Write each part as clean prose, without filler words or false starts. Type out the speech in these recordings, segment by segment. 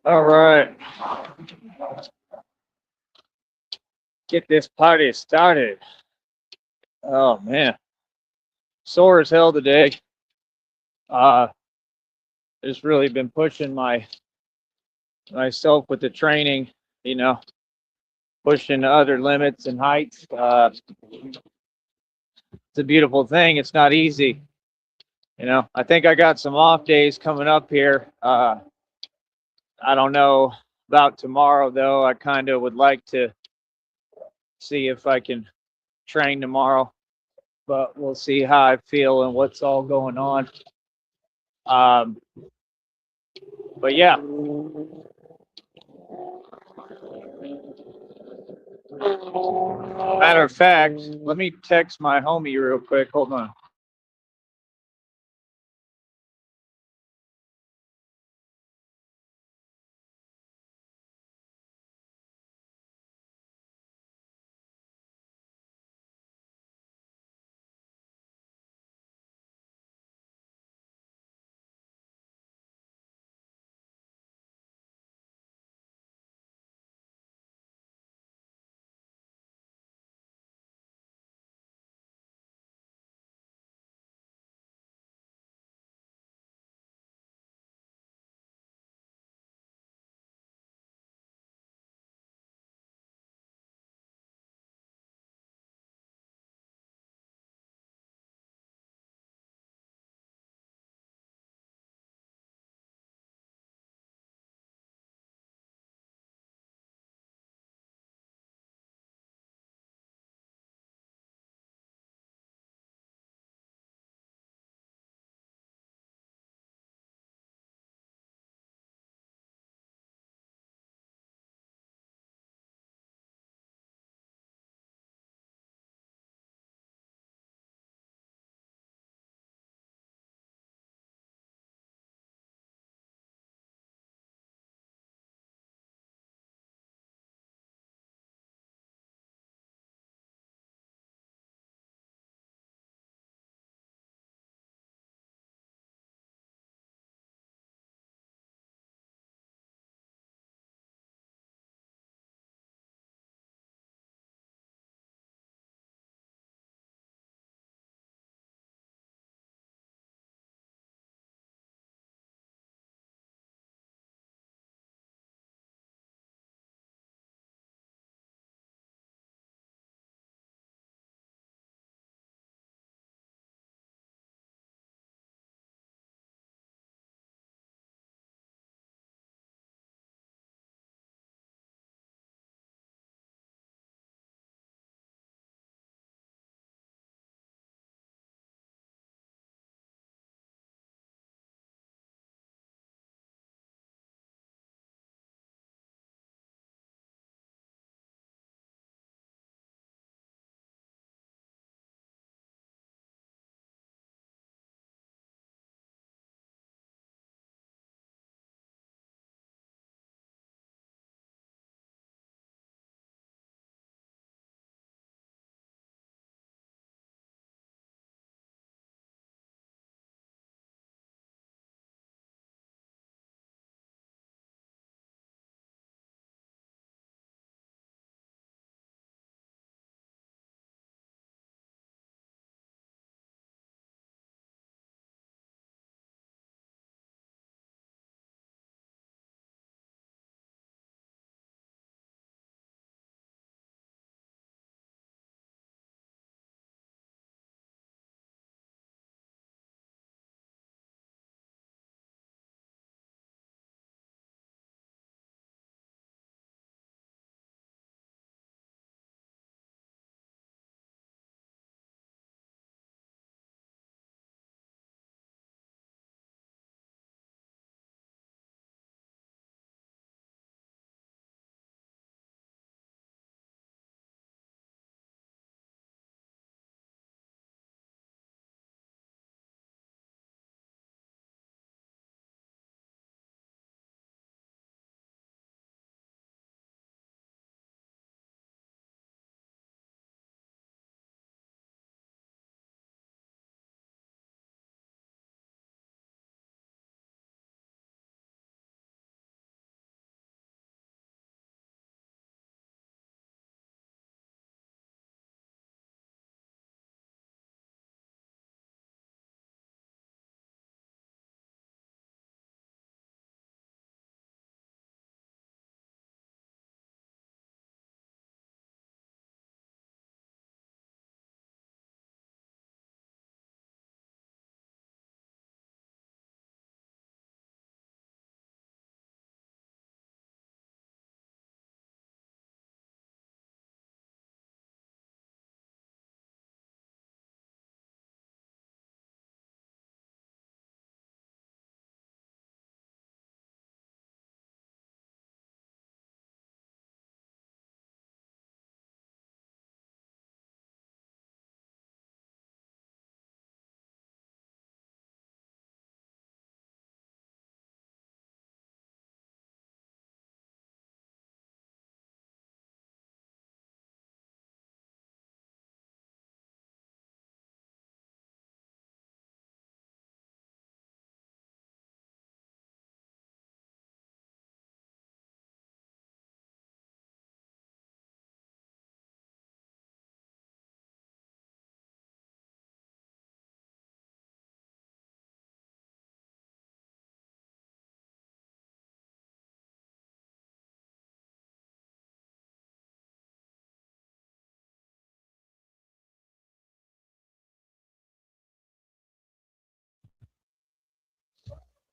All right, get this party started. Oh man, sore as hell today. Uh, just really been pushing myself with the training. You know, pushing other limits and heights. It's a beautiful thing. It's not easy. I think I got some off days coming up here. I don't know about tomorrow though. I kind of would like to see if I can train tomorrow, but we'll see how I feel and what's all going on. Um, but yeah, matter of fact, let me text my homie real quick. Hold on.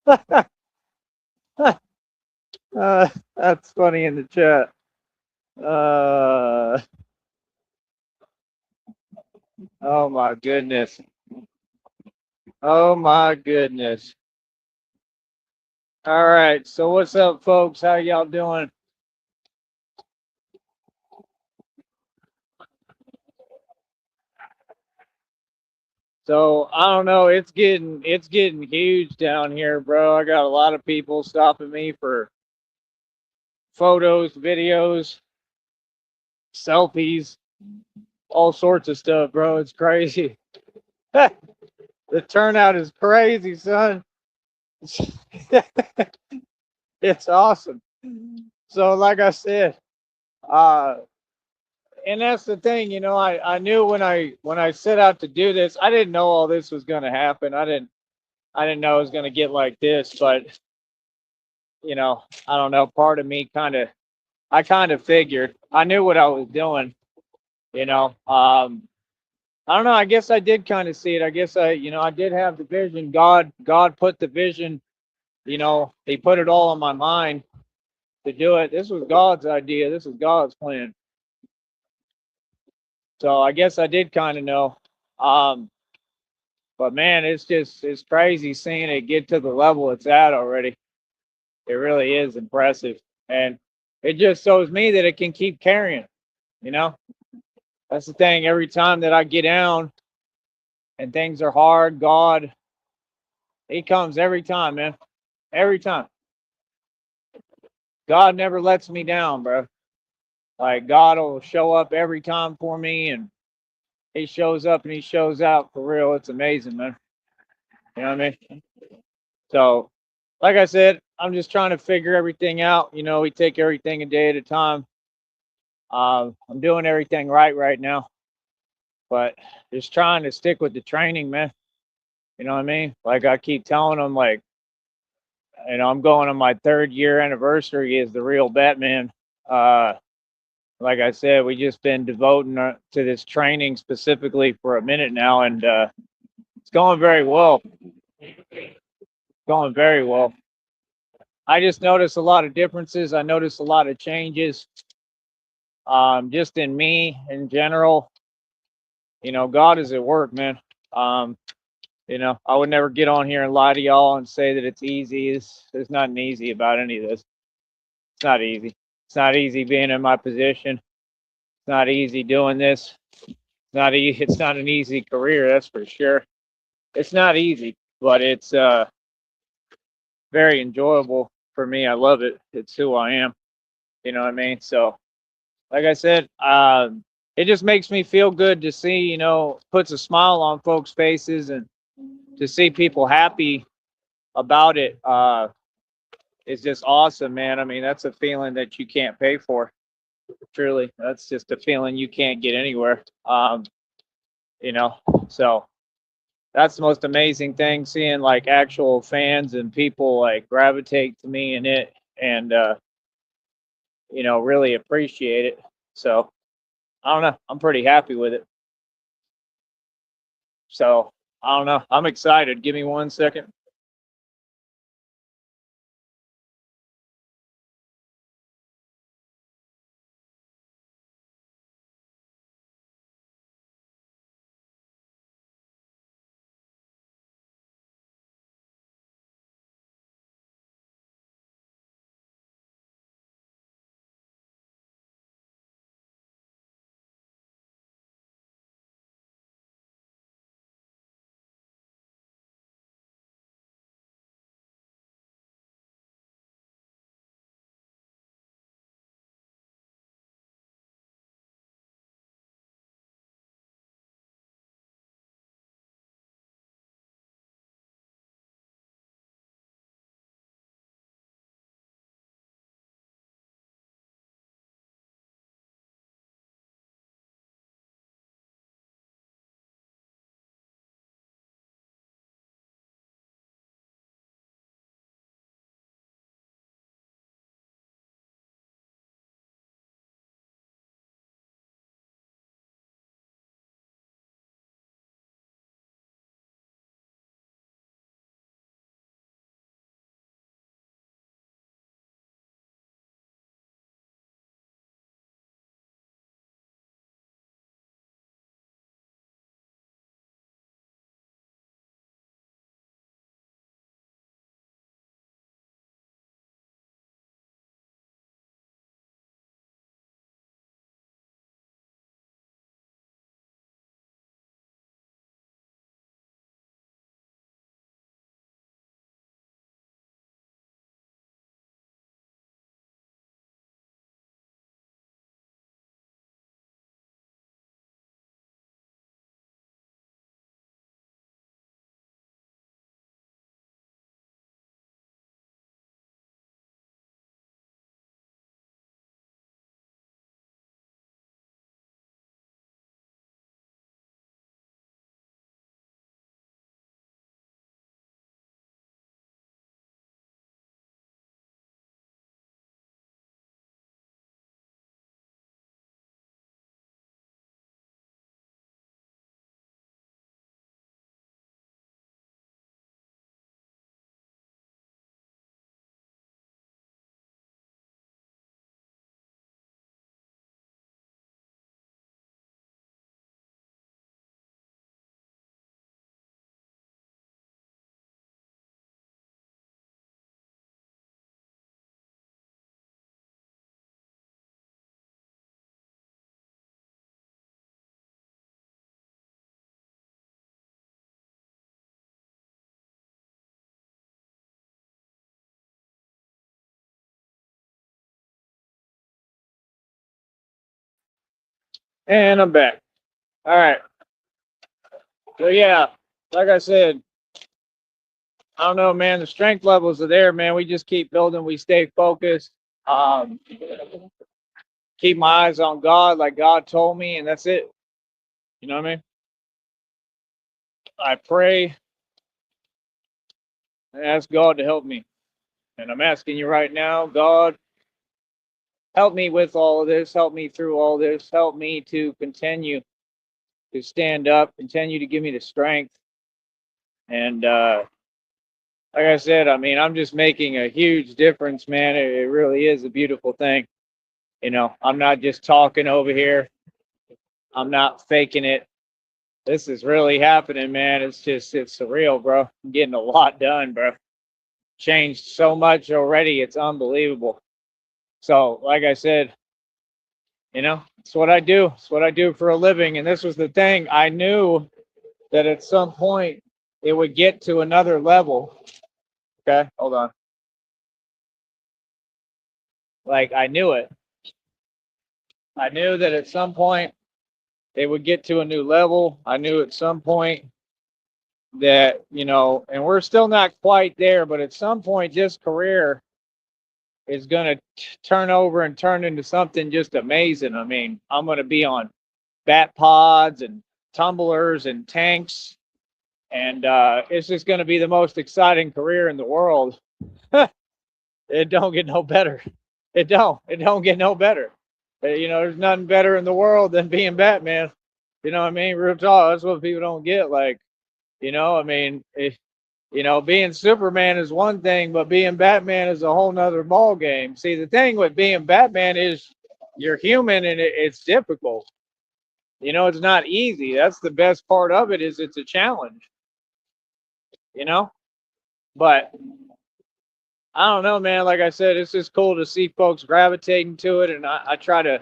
That's funny in the chat. Uh, oh my goodness. Oh my goodness. All right. So what's up, folks? How y'all doing? So I don't know. It's getting huge down here, bro. I got a lot of people stopping me for photos, videos, selfies, all sorts of stuff, bro. It's crazy. The turnout is crazy, son. It's awesome. So, like I said, uh, and that's the thing, I knew when I set out to do this, I didn't know all this was gonna happen. I didn't know it was gonna get like this, but I don't know. Part of me I kind of figured. I knew what I was doing, you know. I don't know. I guess I did kind of see it. I guess I did have the vision. God put the vision. He put it all in my mind to do it. This was God's idea. This was God's plan. So I guess I did kind of know. Um, but man, it's crazy seeing it get to the level it's at already. It really is impressive, and it just shows me that it can keep carrying. You know, that's the thing. Every time that I get down and things are hard, God, He comes every time, man. Every time. God never lets me down, bro. Like God will show up every time for me, and He shows up and He shows out for real. It's amazing, man. You know what I mean? So, like I said, I'm just trying to figure everything out. We take everything a day at a time. I'm doing everything right now, but just trying to stick with the training, man. You know what I mean? Like I keep telling them, like, I'm going on my 3rd year anniversary as the real Batman. Uh, like I said, we just been devoting to this training specifically for a minute now, and it's going very well. Going very well. I just noticed a lot of differences. I noticed a lot of changes, just in me in general. God is at work, man. Um, I would never get on here and lie to y'all and say that it's easy. There's nothing easy about any of this. It's not easy. It's not easy being in my position. It's not easy doing this. It's not an easy career, that's for sure. It's not easy, but it's very enjoyable for me. I love it. It's who I am. You know what I mean? So, like I said, it just makes me feel good to see, puts a smile on folks' faces, and to see people happy about it. Is just awesome, man. I mean, that's a feeling that you can't pay for. Truly, that's just a feeling you can't get anywhere. You know, so that's the most amazing thing, seeing like actual fans and people like gravitate to me in it, and really appreciate it. So I don't know, I'm pretty happy with it. So I don't know, I'm excited. Give me 1 second. And I'm back. All right. So yeah, like I said, I don't know, man. The strength levels are there, man. We just keep building. We stay focused. Um, keep my eyes on God, like God told me, and that's it. You know what I mean? I pray and ask God to help me. And I'm asking you right now, God, help me with all of this. Help me through all this. Help me to continue to stand up. Continue to give me the strength. And like I said, I mean, I'm just making a huge difference, man. It really is a beautiful thing. You know, I'm not just talking over here. I'm not faking it. This is really happening, man. It's surreal, bro. I'm getting a lot done, bro. Changed so much already. It's unbelievable. So, like I said, you know, it's what I do. It's what I do for a living. And this was the thing. I knew that at some point it would get to another level. Okay, hold on. Like, I knew it. I knew that at some point they would get to a new level. I knew at some point that, you know, and we're still not quite there, but at some point this career is going to turn over and turn into something just amazing. I mean, I'm going to be on bat pods and tumblers and tanks, and it's just going to be the most exciting career in the world. It don't get no better. It don't get no better. You know, there's nothing better in the world than being Batman. You know what I mean? Real talk. That's what people don't get. Like, you know, I mean, you know, being Superman is one thing, but being Batman is a whole nother ball game. See, the thing with being Batman is you're human and it's difficult. You know, it's not easy. That's the best part of it is it's a challenge. You know, but I don't know, man. Like I said, it's just cool to see folks gravitating to it, and I try to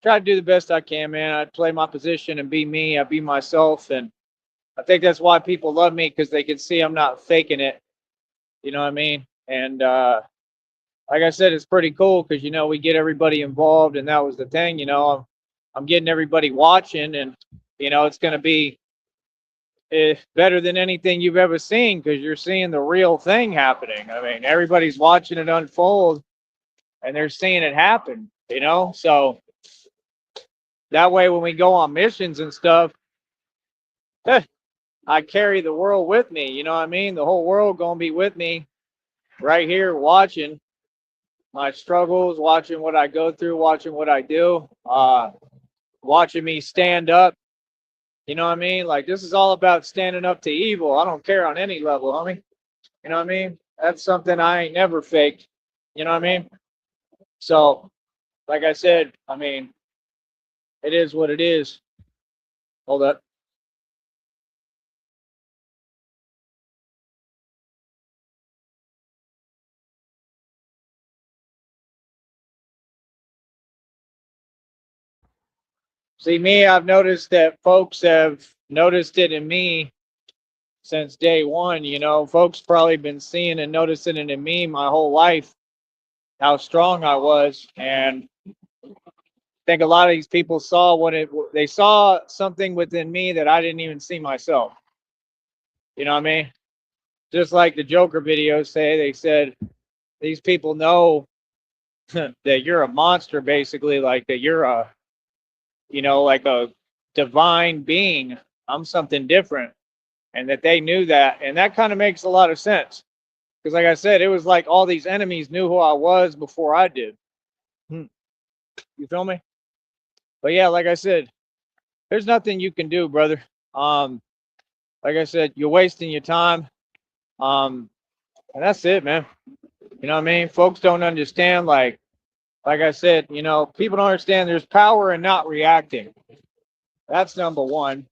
do the best I can, man. I play my position and be me. I be myself, and I think that's why people love me because they can see I'm not faking it. You know what I mean? And like I said, it's pretty cool because you know we get everybody involved, and that was the thing. You know, I'm getting everybody watching, and you know it's going to be better than anything you've ever seen because you're seeing the real thing happening. I mean, everybody's watching it unfold, and they're seeing it happen. You know, so that way when we go on missions and stuff, I carry the world with me. You know what I mean? The whole world gonna be with me right here watching my struggles, watching what I go through, watching what I do, watching me stand up. You know what I mean? Like this is all about standing up to evil. I don't care on any level, homie. You know what I mean? That's something I ain't never faked. You know what I mean? So, like I said, I mean, it is what it is. Hold up. See, me, I've noticed that folks have noticed it in me since day one. You know, folks probably been seeing and noticing it in me my whole life, how strong I was. And I think a lot of these people saw they saw something within me that I didn't even see myself. You know what I mean? Just like the Joker videos say, they said these people know that you're a monster, basically, like that you're a, you know, like a divine being. I'm something different. And that they knew that. And that kind of makes a lot of sense. Because, like I said, it was like all these enemies knew who I was before I did. Hmm. You feel me? But yeah, like I said, there's nothing you can do, brother. Um, like I said, you're wasting your time. Um, and that's it, man. You know what I mean? Folks don't understand. Like I said, you know, people don't understand. There's power in not reacting. That's number one.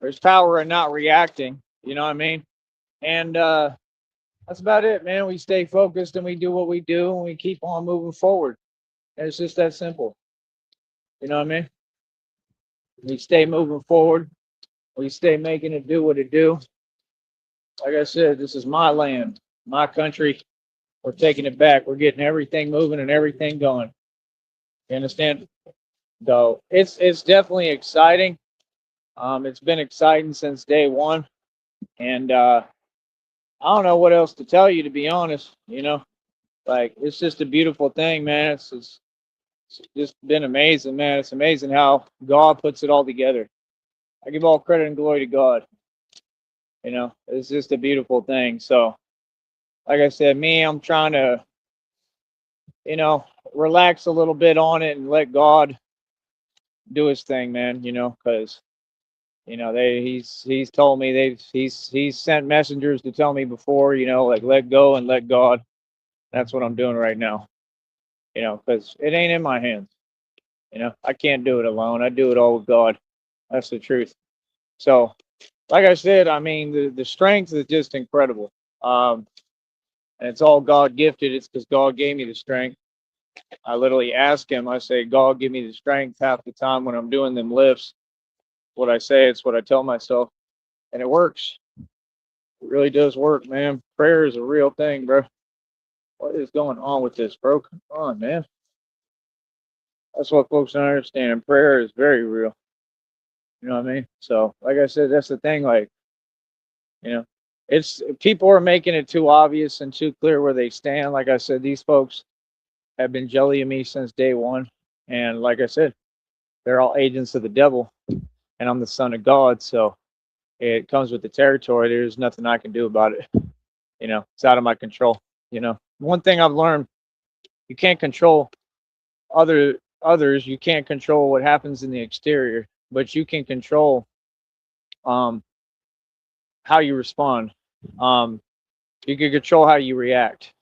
There's power in not reacting. You know what I mean? And that's about it, man. We stay focused and we do what we do and we keep on moving forward. And it's just that simple. You know what I mean? We stay moving forward. We stay making it do what it do. Like I said, this is my land, my country. We're taking it back. We're getting everything moving and everything going. You understand? So it's definitely exciting. It's been exciting since day one, and I don't know what else to tell you, to be honest. Like, it's just a beautiful thing, man. It's just been amazing, man. It's amazing how God puts it all together. I give all credit and glory to God. It's just a beautiful thing. So, like I said, I'm trying to, you know, relax a little bit on it and let God do His thing, man. Because he's told me he's sent messengers to tell me before, like, let go and let God. That's what I'm doing right now. Because it ain't in my hands. I can't do it alone. I do it all with God. That's the truth. So, like I said, I mean, the strength is just incredible. Um, and it's all God gifted. It's because God gave me the strength. I literally ask Him. I say, God, give me the strength half the time when I'm doing them lifts. What I say, it's what I tell myself, and it works. It really does work, man. Prayer is a real thing, bro. What is going on with this, bro? Come on, man. That's what folks don't understand. Prayer is very real. You know what I mean? So, like I said, that's the thing. Like, you know, it's people are making it too obvious and too clear where they stand. Like I said, these folks have been jellying me since day one, and like I said, they're all agents of the devil, and I'm the son of God. So it comes with the territory. There's nothing I can do about it. It's out of my control. One thing I've learned: you can't control others. You can't control what happens in the exterior, but you can control um, how you respond. Um, you can control how you react.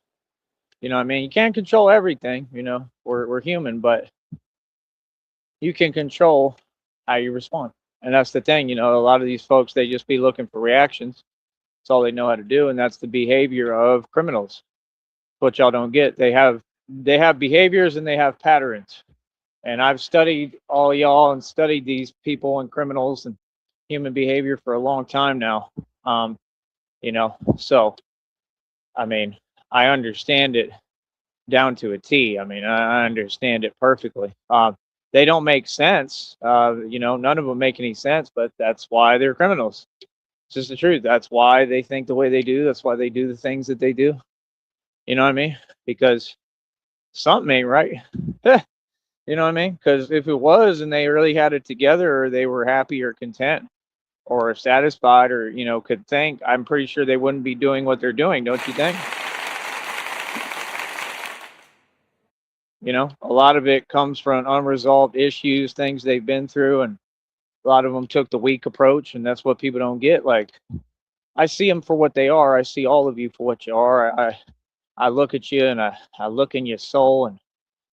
You know what I mean? You can't control everything. We're human, but you can control how you respond. And that's the thing. A lot of these folks, they just be looking for reactions. That's all they know how to do, and that's the behavior of criminals. What y'all don't get, they have behaviors and they have patterns. And I've studied all y'all and studied these people and criminals and human behavior for a long time now. So I mean, I understand it down to a T. I mean, I understand it perfectly. They don't make sense. None of them make any sense, but that's why they're criminals. It's just the truth. That's why they think the way they do. That's why they do the things that they do. You know what I mean? Because something ain't right. You know what I mean? Because if it was and they really had it together, or they were happy or content or satisfied, or could think, I'm pretty sure they wouldn't be doing what they're doing. Don't you think? A lot of it comes from unresolved issues, things they've been through, and a lot of them took the weak approach, and that's what people don't get. Like, I see them for what they are. I see all of you for what you are. I look at you, and I look in your soul,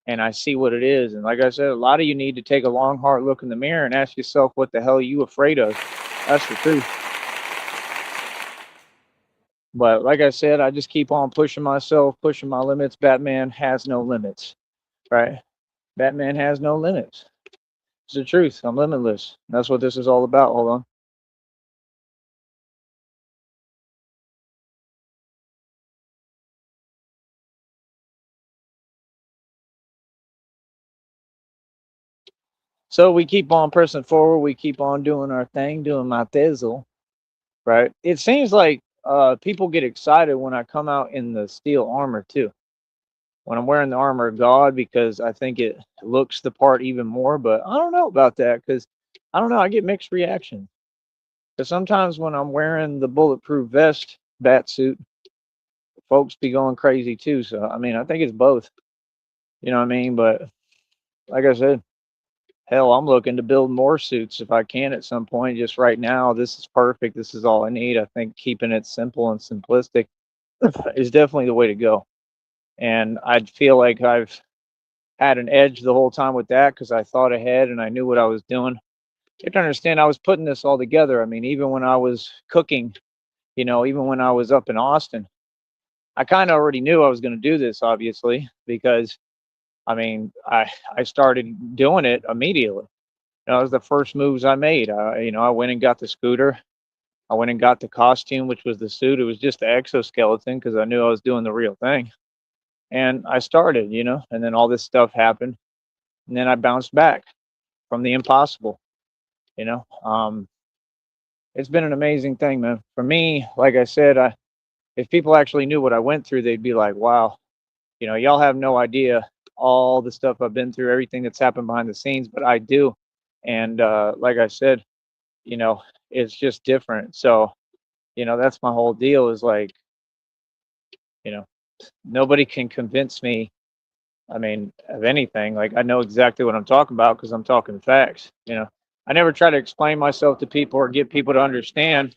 and I see what it is. And like I said, a lot of you need to take a long, hard look in the mirror and ask yourself, what the hell are you afraid of? That's the truth. But like I said, I just keep on pushing myself, pushing my limits. Batman has no limits, right? Batman has no limits. It's the truth. I'm limitless. That's what this is all about. Hold on. So we keep on pressing forward. We keep on doing our thing, doing my thizzle, right? It seems like people get excited when I come out in the steel armor too. When I'm wearing the armor of God, because I think it looks the part even more. But I don't know about that, because I don't know. I get mixed reactions. Because sometimes when I'm wearing the bulletproof vest bat suit, folks be going crazy too. So I mean, I think it's both. You know what I mean? But like I said, hell, I'm looking to build more suits if I can at some point. Just right now, this is perfect. This is all I need. I think keeping it simple and simplistic is definitely the way to go. And I feel like I've had an edge the whole time with that, because I thought ahead and I knew what I was doing. You have to understand, I was putting this all together. I mean, even when I was cooking, even when I was up in Austin, I kind of already knew I was going to do this, obviously, because I mean, I started doing it immediately. That was the first moves I made. I went and got the scooter. I went and got the costume, which was the suit. It was just the exoskeleton, because I knew I was doing the real thing. And I started, and then all this stuff happened, and then I bounced back. from the impossible. It's been an amazing thing, man. For me, like I said, if people actually knew what I went through, they'd be like, wow, y'all have no idea all the stuff I've been through, everything that's happened behind the scenes, but I do. And like I said, you know, it's just different. So, that's my whole deal is like, you know, nobody can convince me, I mean, of anything. Like, I know exactly what I'm talking about because I'm talking facts. I never try to explain myself to people or get people to understand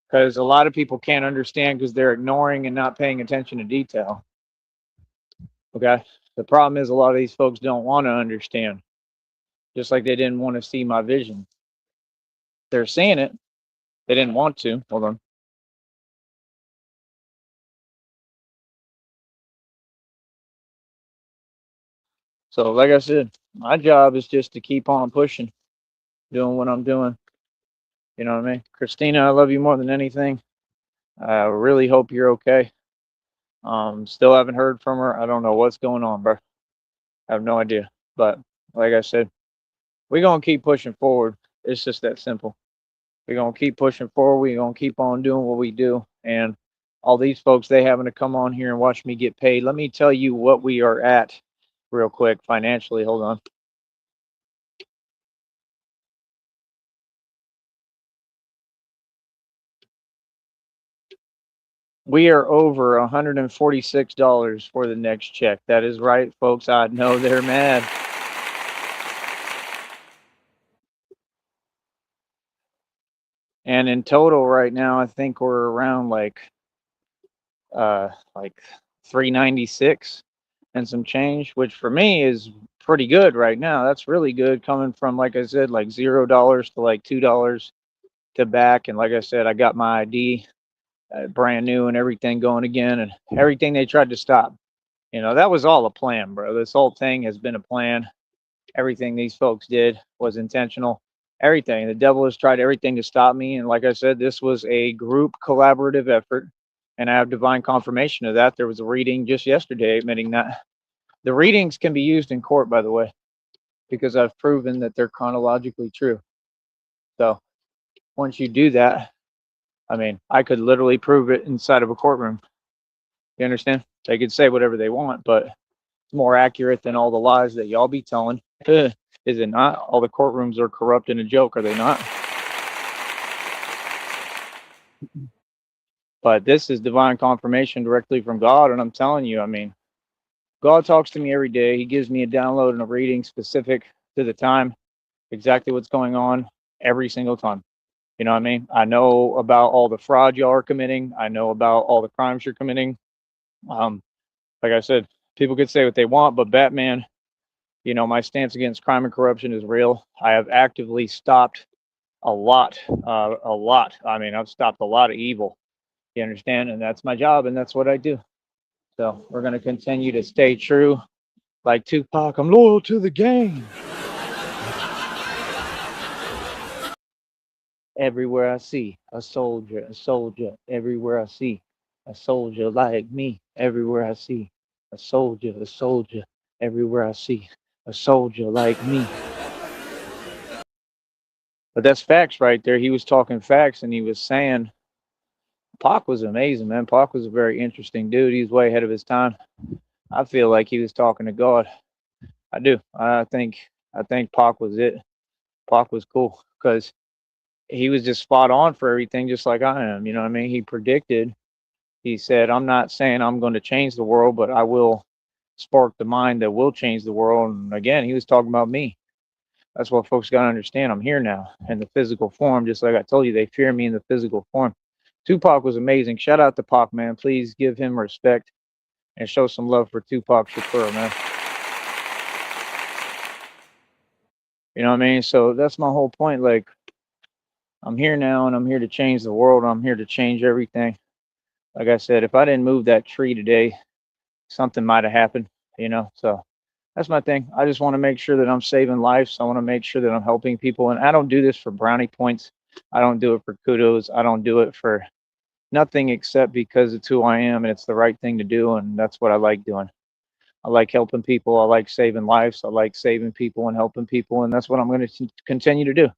because a lot of people can't understand because they're ignoring and not paying attention to detail. Okay. The problem is a lot of these folks don't want to understand, just like they didn't want to see my vision. They're seeing it. They didn't want to. Hold on. So, like I said, my job is just to keep on pushing, doing what I'm doing. You know what I mean? Christina, I love you more than anything. I really hope you're okay. Still haven't heard from her. I don't know what's going on, bro. I have no idea. But like I said, we're gonna keep pushing forward. It's just that simple. We're gonna keep pushing forward. We're gonna keep on doing what we do. And all these folks, they having to come on here and watch me get paid. Let me tell you what we are at real quick financially. Hold on. We are over $146 for the next check. That is right, folks. I know they're mad. And in total right now, I think we're around like 396 and some change, which for me is pretty good right now. That's really good coming from, like I said, like $0 to like $2 to back. And like I said, I got my ID brand new and everything going again, and everything they tried to stop. That was all a plan, bro. This whole thing has been a plan. Everything these folks did was intentional. Everything. The devil has tried everything to stop me. And like I said, this was a group collaborative effort. And I have divine confirmation of that. There was a reading just yesterday admitting that. The readings can be used in court, by the way, because I've proven that they're chronologically true. So once you do that, I mean, I could literally prove it inside of a courtroom. You understand? They could say whatever they want, but it's more accurate than all the lies that y'all be telling. Is it not? All the courtrooms are corrupt and a joke, are they not? But this is divine confirmation directly from God. And I'm telling you, I mean, God talks to me every day. He gives me a download and a reading specific to the time, exactly what's going on every single time. You know what I mean? I know about all the fraud y'all are committing. I know about all the crimes you're committing. Like I said, people could say what they want, but Batman, my stance against crime and corruption is real. I have actively stopped a lot, a lot. I mean, I've stopped a lot of evil. You understand? And that's my job, and that's what I do. So we're going to continue to stay true. Like Tupac, I'm loyal to the game. Everywhere I see a soldier, everywhere I see a soldier like me, everywhere I see a soldier, everywhere I see a soldier like me. But that's facts right there. He was talking facts and he was saying Pac was amazing, man. Pac was a very interesting dude. He's way ahead of his time. I feel like he was talking to God. I do. I think Pac was it. Pac was cool because he was just spot on for everything, just like I am. You know what I mean? He predicted. He said, "I'm not saying I'm going to change the world, but I will spark the mind that will change the world." And again, he was talking about me. That's what folks got to understand. I'm here now in the physical form, just like I told you. They fear me in the physical form. Tupac was amazing. Shout out to Pac, man. Please give him respect and show some love for Tupac Shakur, man. You know what I mean? So that's my whole point. Like, I'm here now and I'm here to change the world. I'm here to change everything. Like I said, if I didn't move that tree today, something might have happened, So that's my thing. I just want to make sure that I'm saving lives. I want to make sure that I'm helping people. And I don't do this for brownie points. I don't do it for kudos. I don't do it for nothing except because it's who I am and it's the right thing to do. And that's what I like doing. I like helping people. I like saving lives. I like saving people and helping people, and that's what I'm going to continue to do.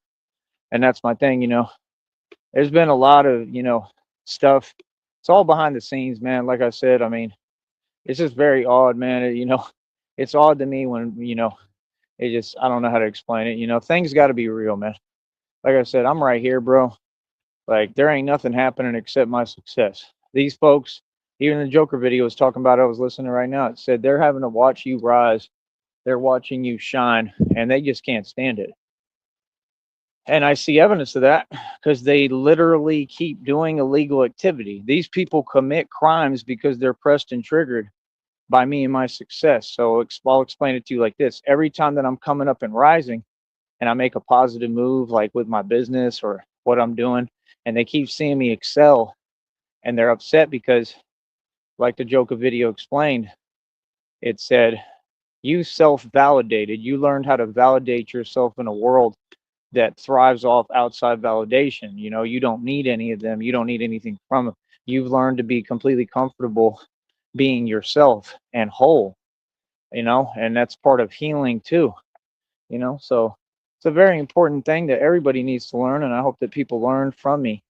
And that's my thing. There's been a lot of stuff. It's all behind the scenes, man. Like I said, I mean, it's just very odd, man. It's odd to me when it just I don't know how to explain it. Things got to be real, man. Like I said, I'm right here, bro. Like there ain't nothing happening except my success. These folks, even the Joker video was talking about. I was listening right now. It said they're having to watch you rise. They're watching you shine, and they just can't stand it. And I see evidence of that because they literally keep doing illegal activity. These people commit crimes because they're pressed and triggered by me and my success. So I'll explain it to you like this. Every time that I'm coming up and rising and I make a positive move, like with my business or what I'm doing, and they keep seeing me excel, and they're upset because, like the Joker video explained, it said, you self-validated. You learned how to validate yourself in a world that thrives off outside validation. You don't need any of them. You don't need anything from them. You've learned to be completely comfortable being yourself and whole, and that's part of healing too, so it's a very important thing that everybody needs to learn. And I hope that people learn from me.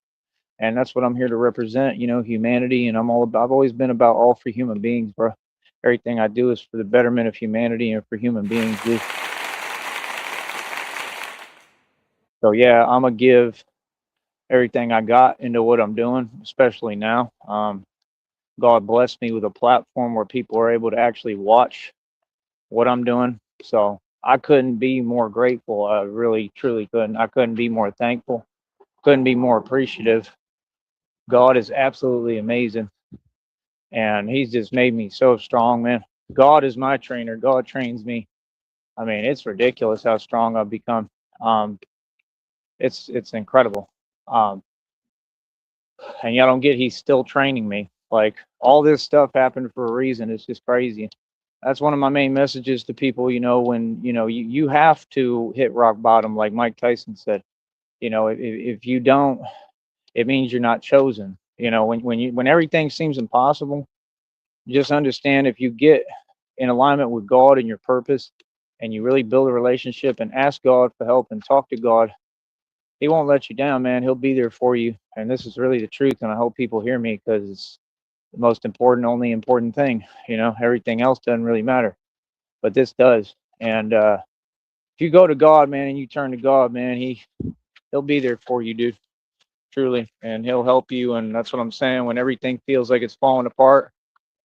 And that's what I'm here to represent, humanity. And I've always been about all for human beings, bro. Everything I do is for the betterment of humanity and for human beings, dude. So yeah, I'm gonna give everything I got into what I'm doing, especially now. God blessed me with a platform where people are able to actually watch what I'm doing. So I couldn't be more grateful. I really, truly couldn't. I couldn't be more thankful. Couldn't be more appreciative. God is absolutely amazing. And he's just made me so strong, man. God is my trainer. God trains me. I mean, it's ridiculous how strong I've become. Um, it's incredible. Um, and y'all don't get he's still training me. Like all this stuff happened for a reason. It's just crazy. That's one of my main messages to people. When you have to hit rock bottom, like Mike Tyson said. If you don't, it means you're not chosen. When everything seems impossible, just understand if you get in alignment with God and your purpose, and you really build a relationship and ask God for help and talk to God, He won't let you down, man. He'll be there for you. And this is really the truth. And I hope people hear me because it's the most important, only important thing. Everything else doesn't really matter, but this does. And if you go to God, man, and you turn to God, man, He'll be there for you, dude. Truly, and He'll help you. And that's what I'm saying. When everything feels like it's falling apart,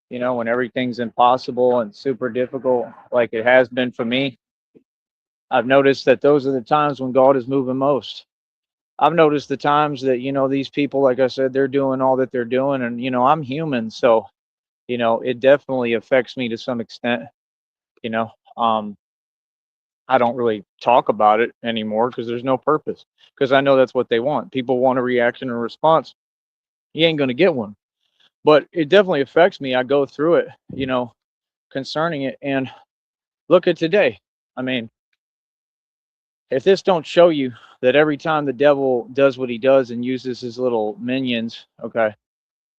when everything's impossible and super difficult, like it has been for me, I've noticed that those are the times when God is moving most. I've noticed the times that, these people, like I said, they're doing all that they're doing. And, I'm human. So, it definitely affects me to some extent. You know, um, I don't really talk about it anymore because there's no purpose. Because I know that's what they want. People want a reaction and response. You ain't going to get one. But it definitely affects me. I go through it, concerning it. And look at today. I mean, if this don't show you that every time the devil does what he does and uses his little minions, okay,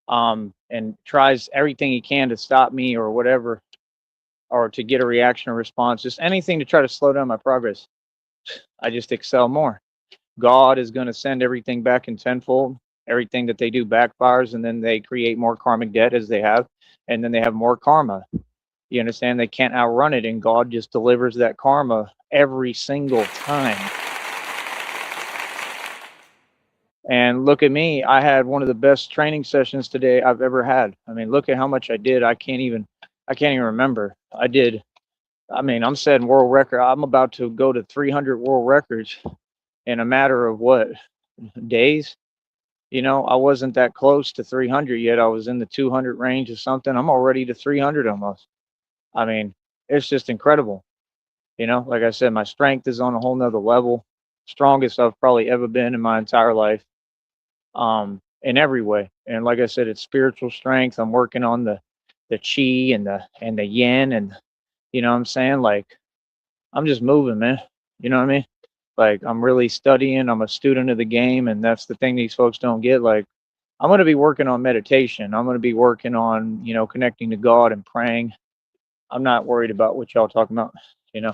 and tries everything he can to stop me or whatever, or to get a reaction or response, just anything to try to slow down my progress, I just excel more. God is going to send everything back in tenfold. Everything that they do backfires, and then they create more karmic debt as they have, and then they have more karma. You understand? They can't outrun it, and God just delivers that karma every single time. And look at me. I had one of the best training sessions today I've ever had. I mean, look at how much I did. I can't even remember. I mean, I'm setting world record. I'm about to go to 300 world records in a matter of what, days? I wasn't that close to 300 yet. I was in the 200 range or something. I'm already to 300 almost. I mean, it's just incredible. Like I said, my strength is on a whole nother level, strongest I've probably ever been in my entire life, in every way. And like I said, it's spiritual strength. I'm working on the chi and the yin, and what I'm saying, like, I'm just moving, man. You know what I mean? Like, I'm really studying. I'm a student of the game, and that's the thing these folks don't get. Like, I'm going to be working on meditation. I'm going to be working on, connecting to God and praying. I'm not worried about what y'all talking about. You know,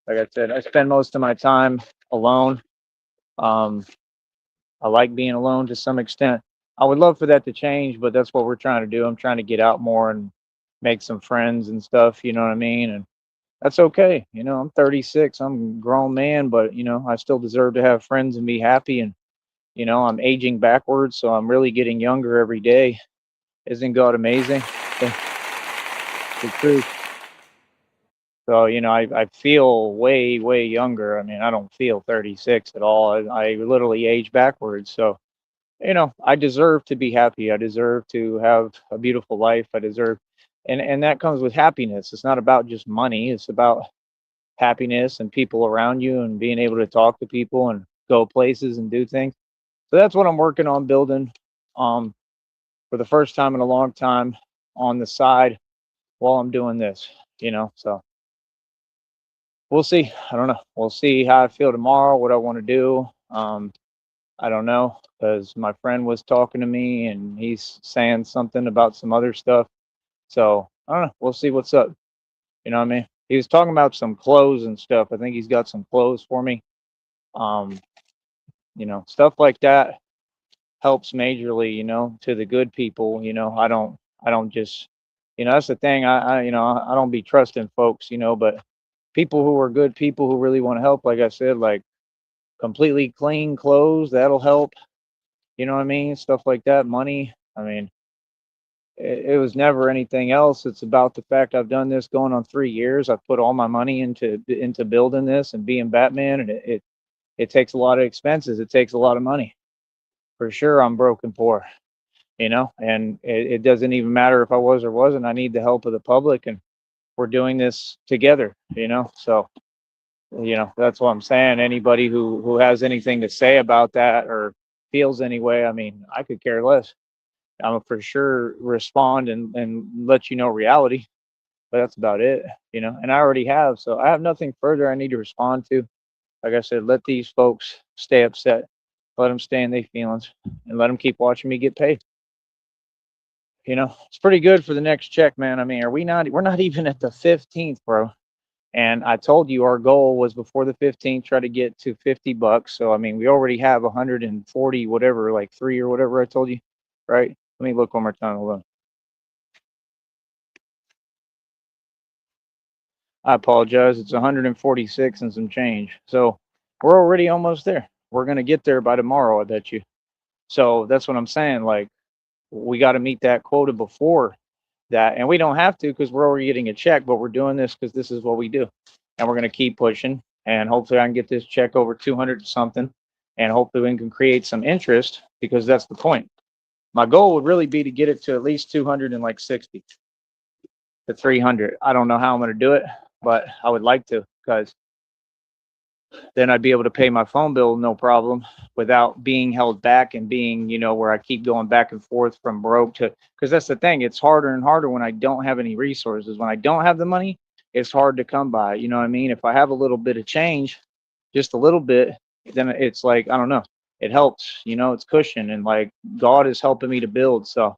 like I said, I spend most of my time alone. Um, I like being alone to some extent. I would love for that to change, but that's what we're trying to do. I'm trying to get out more and make some friends and stuff. You know what I mean? And that's okay. You know, I'm 36. I'm a grown man, but I still deserve to have friends and be happy. And I'm aging backwards, so I'm really getting younger every day. Isn't God amazing? That's the truth. So, I feel way, way younger. I mean, I don't feel 36 at all. I literally age backwards. So, I deserve to be happy. I deserve to have a beautiful life. I deserve, and that comes with happiness. It's not about just money. It's about happiness and people around you and being able to talk to people and go places and do things. So that's what I'm working on building um, for the first time in a long time on the side while I'm doing this. So we'll see. I don't know. We'll see how I feel tomorrow, what I want to do. I don't know because my friend was talking to me and he's saying something about some other stuff. So I don't know. We'll see what's up. You know what I mean? He was talking about some clothes and stuff. I think he's got some clothes for me. Um, stuff like that helps majorly, to the good people. I don't just, that's the thing. I don't be trusting folks, but people who are good people who really want to help, like I said, like completely clean clothes, that'll help. You know what I mean? Stuff like that. Money. I mean, it was never anything else. It's about the fact I've done this going on 3 years. I've put all my money into building this and being Batman, and it takes a lot of expenses. It takes a lot of money. For sure, I'm broken poor. And it doesn't even matter if I was or wasn't. I need the help of the public, and we're doing this together. So that's what I'm saying. Anybody who has anything to say about that or feels any way, I mean, I could care less. I'm for sure respond and let you know reality, but that's about it. And I already have, so I have nothing further I need to respond to. Like I said, let these folks stay upset, let them stay in their feelings, and let them keep watching me get paid. It's pretty good for the next check, man. I mean, we're not even at the 15th, bro. And I told you our goal was before the 15th, try to get to $50. So, I mean, we already have 140, whatever, like three or whatever I told you, right? Let me look one more time. Hold on. I apologize. It's 146 and some change. So we're already almost there. We're going to get there by tomorrow, I bet you. So that's what I'm saying. Like, we got to meet that quota before that. And we don't have to because we're already getting a check, but we're doing this because this is what we do. And we're going to keep pushing. And hopefully I can get this check over 200 something. And hopefully we can create some interest because that's the point. My goal would really be to get it to at least 200 and like 60 to 300. I don't know how I'm going to do it, but I would like to because then I'd be able to pay my phone bill no problem without being held back and being, where I keep going back and forth from broke to, because that's the thing. It's harder and harder when I don't have any resources. When I don't have the money, it's hard to come by. You know what I mean? If I have a little bit of change, just a little bit, then it's like, I don't know, it helps, it's cushion and like God is helping me to build. So,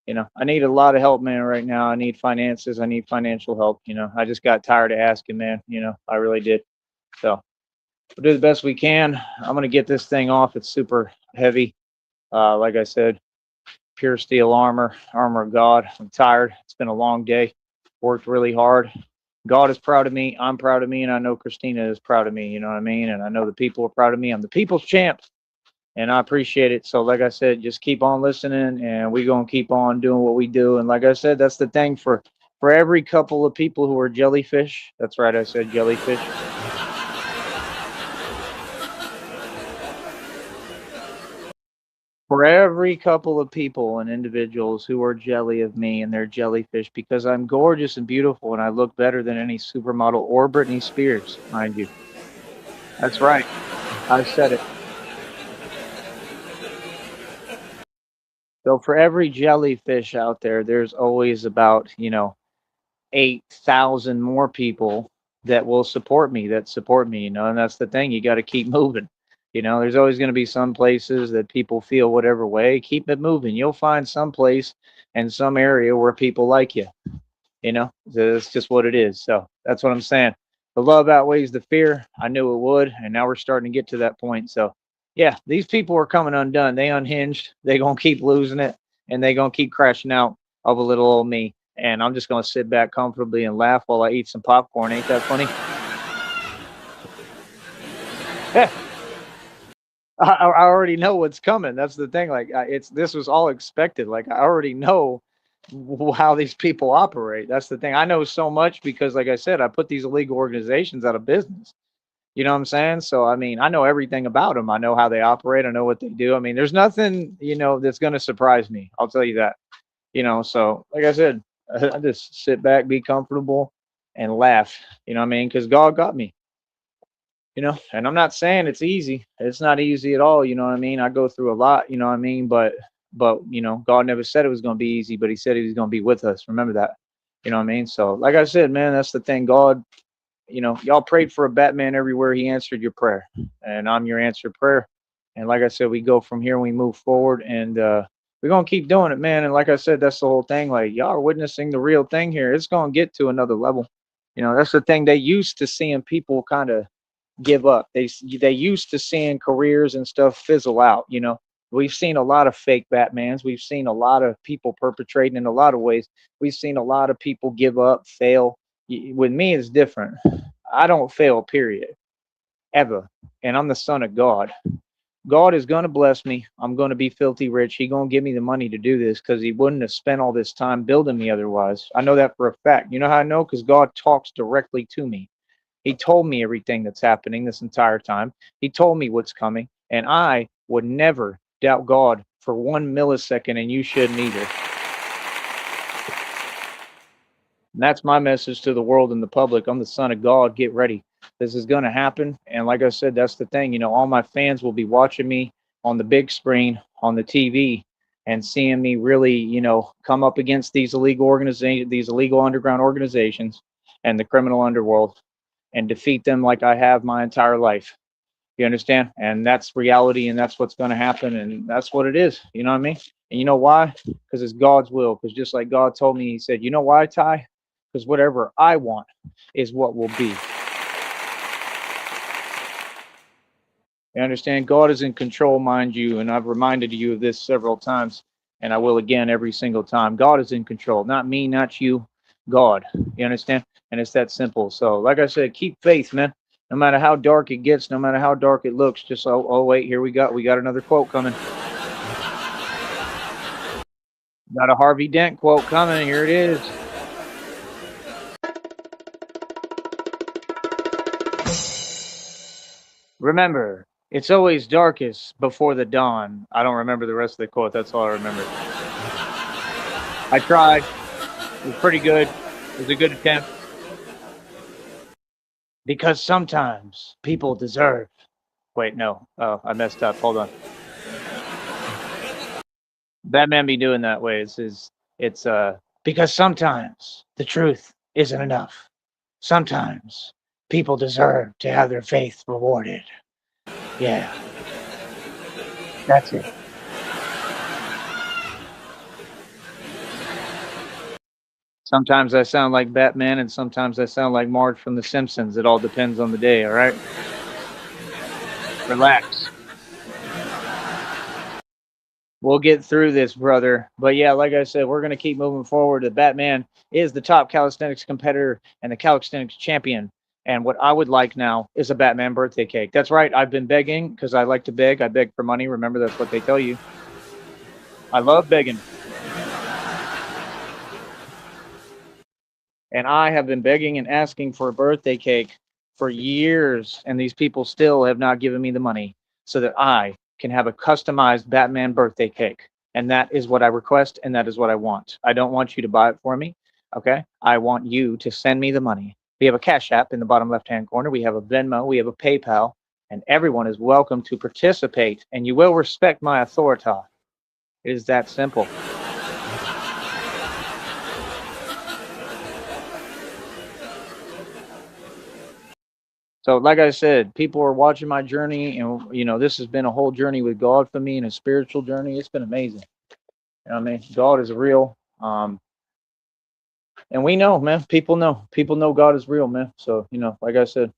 I need a lot of help, man, right now. I need finances. I need financial help. I just got tired of asking, man. I really did. So, we'll do the best we can. I'm gonna get this thing off. It's super heavy. Like I said, pure steel armor of God. I'm tired. It's been a long day. Worked really hard. God is proud of me. I'm proud of me, and I know Christina is proud of me. You know what I mean? And I know the people are proud of me. I'm the people's champ, and I appreciate it. So, like I said, just keep on listening, and we're gonna keep on doing what we do. And like I said, that's the thing for every couple of people who are jellyfish. That's right, I said jellyfish. For every couple of people and individuals who are jelly of me and they're jellyfish because I'm gorgeous and beautiful and I look better than any supermodel or Britney Spears, mind you. That's right. I said it. So for every jellyfish out there, there's always about, 8,000 more people that will support me, and that's the thing. You got to keep moving. There's always going to be some places that people feel whatever way. Keep it moving. You'll find some place and some area where people like you. It's just what it is. So that's what I'm saying. The love outweighs the fear. I knew it would, and now we're starting to get to that point. So yeah, these people are coming undone. They unhinged. They gonna keep losing it, and they gonna keep crashing out of a little old me. And I'm just gonna sit back comfortably and laugh while I eat some popcorn. Ain't that funny? Yeah, I already know what's coming. That's the thing. Like, this was all expected. Like, I already know how these people operate. That's the thing. I know so much because, like I said, I put these illegal organizations out of business. You know what I'm saying? So, I mean, I know everything about them. I know how they operate. I know what they do. I mean, there's nothing, that's going to surprise me. I'll tell you that. So like I said, I just sit back, be comfortable, and laugh. You know what I mean? Because God got me. And I'm not saying it's easy. It's not easy at all. You know what I mean? I go through a lot. You know what I mean? But God never said it was going to be easy, but He said He was going to be with us. Remember that. You know what I mean? So like I said, man, that's the thing. God, y'all prayed for a Batman everywhere. He answered your prayer, and I'm your answered prayer. And like I said, we go from here, we move forward, and we're gonna keep doing it, man. And like I said, that's the whole thing. Like, y'all are witnessing the real thing here. It's gonna get to another level. That's the thing. They used to seeing people kind of give up. They used to seeing careers and stuff fizzle out. We've seen a lot of fake Batmans. We've seen a lot of people perpetrating in a lot of ways. We've seen a lot of people give up, fail. With me, it's different. I don't fail, period, ever. And I'm the son of God. God is going to bless me. I'm going to be filthy rich. He going to give me the money to do this because He wouldn't have spent all this time building me otherwise. I know that for a fact. You know how I know? Because God talks directly to me. He told me everything that's happening this entire time. He told me what's coming. And I would never doubt God for 1 millisecond, and you shouldn't either. And that's my message to the world and the public. I'm the son of God. Get ready. This is going to happen. And like I said, that's the thing. All my fans will be watching me on the big screen, on the TV, and seeing me really, come up against these illegal organizations, these illegal underground organizations and the criminal underworld, and defeat them like I have my entire life. You understand? And that's reality, and that's what's going to happen, and that's what it is. You know what I mean? And you know why? Because it's God's will. Because just like God told me, He said, you know why, Ty? Because whatever I want is what will be. You understand? God is in control, mind you, and I've reminded you of this several times, and I will again every single time. God is in control, not me, not you, God. You understand? And it's that simple. So, like I said, keep faith, man. No matter how dark it gets, no matter how dark it looks, just oh wait, here we got another quote coming. Got a Harvey Dent quote coming. Here it is. Remember, it's always darkest before the dawn. I don't remember the rest of the quote. That's all I remember. I tried. It was pretty good. It was a good attempt. Because sometimes people deserve. Wait, no. Oh, I messed up. Hold on. Batman be doing that way. It's because sometimes the truth isn't enough. Sometimes people deserve to have their faith rewarded. Yeah, that's it. Sometimes I sound like Batman, and sometimes I sound like Marge from The Simpsons. It all depends on the day, all right? Relax. We'll get through this, brother. But yeah, like I said, we're going to keep moving forward. The Batman is the top calisthenics competitor and the calisthenics champion. And what I would like now is a Batman birthday cake. That's right. I've been begging because I like to beg. I beg for money. Remember, that's what they tell you. I love begging. And I have been begging and asking for a birthday cake for years. And these people still have not given me the money so that I can have a customized Batman birthday cake. And that is what I request, and that is what I want. I don't want you to buy it for me. Okay. I want you to send me the money. We have a Cash App in the bottom left hand corner. We have a Venmo. We have a PayPal. And everyone is welcome to participate. And you will respect my authority. It is that simple. So, like I said, people are watching my journey, and this has been a whole journey with God for me, and a spiritual journey. It's been amazing. You know what I mean? God is real. And we know, man, people know God is real, man. So, like I said,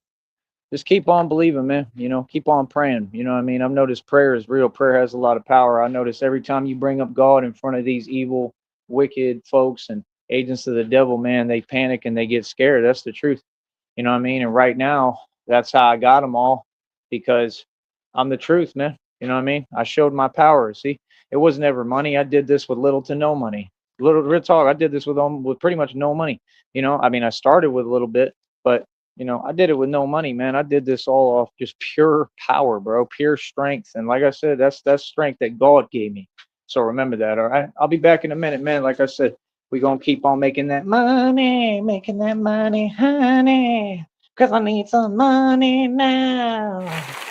just keep on believing, man. Keep on praying. You know what I mean? I've noticed prayer is real. Prayer has a lot of power. I notice every time you bring up God in front of these evil, wicked folks and agents of the devil, man, they panic and they get scared. That's the truth. You know what I mean? And right now, that's how I got them all, because I'm the truth, man. You know what I mean? I showed my power. See, it was never money. I did this with little to no money. Little real talk. I did this with pretty much no money. I mean, I started with a little bit, but I did it with no money, man. I did this all off just pure power, bro, pure strength. And like I said, that's strength that God gave me. So remember that, all right? I'll be back in a minute, man. Like I said, we gonna keep on making that money, honey, cause I need some money now.